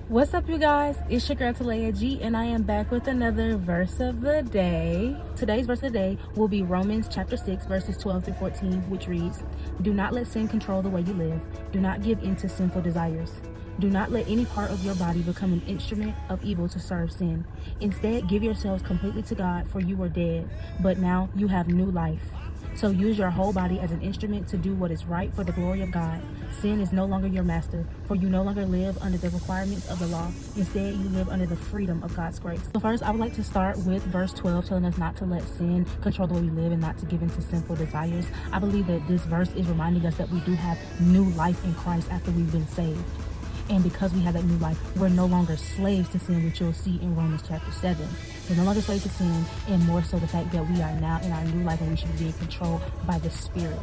What's up, you guys? It's your girl Talaya G, and I am back with another verse of the day. Today's verse of the day will be Romans chapter 6 verses 12 through 14, which reads, "Do not let sin control the way you live. Do not give in to sinful desires. Do not let any part of your body become an instrument of evil to serve sin. Instead, give yourselves completely to God, for you were dead, but now you have new life. So use your whole body as an instrument to do what is right for the glory of God. Sin is no longer your master, for you no longer live under the requirements of the law. Instead, you live under the freedom of God's grace." So first, I would like to start with verse 12, telling us not to let sin control the way we live and not to give in to sinful desires. I believe that this verse is reminding us that we do have new life in Christ after we've been saved. And because we have that new life, we're no longer slaves to sin, which you'll see in Romans chapter 7. We're no longer slaves to sin, and more so the fact that we are now in our new life and we should be being controlled by the Spirit.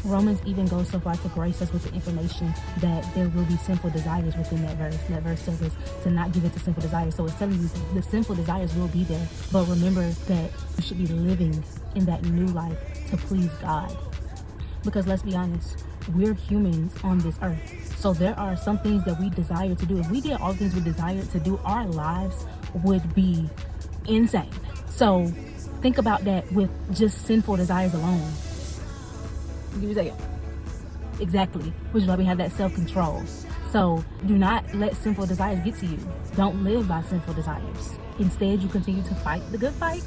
Romans even goes so far to grace us with the information that there will be sinful desires within that verse. That verse tells us to not give in to sinful desires. So it's telling you the sinful desires will be there. But remember that you should be living in that new life to please God. Because let's be honest, we're humans on this earth. So there are some things that we desire to do. If we did all the things we desired to do, our lives would be insane. So think about that with just sinful desires alone. Give me a second. Exactly. Which is why we have that self-control. So do not let sinful desires get to you. Don't live by sinful desires. Instead, you continue to fight the good fight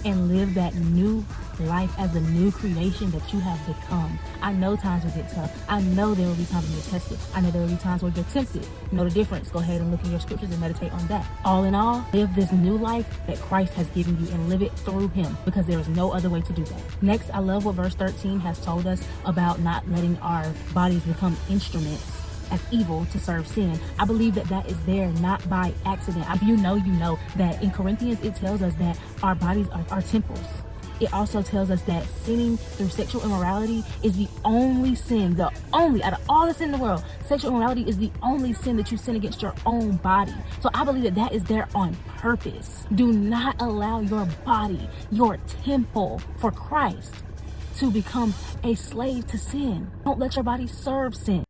and live that new life as the new creation that you have become. I know times will get tough. I know there will be times when you're tested. I know there will be times where you're tempted. Know the difference. Go ahead and look in your scriptures and meditate on that. All in all, live this new life that Christ has given you and live it through him, because there is no other way to do that. Next, I love what verse 13 has told us about not letting our bodies become instruments as evil to serve sin. I believe that that is there not by accident. If you know that in Corinthians it tells us that our bodies are temples. It also tells us that sinning through sexual immorality is the only sin, out of all the sin in the world, sexual immorality is the only sin that you sin against your own body. So I believe that that is there on purpose. Do not allow your body, your temple for Christ, to become a slave to sin. Don't let your body serve sin.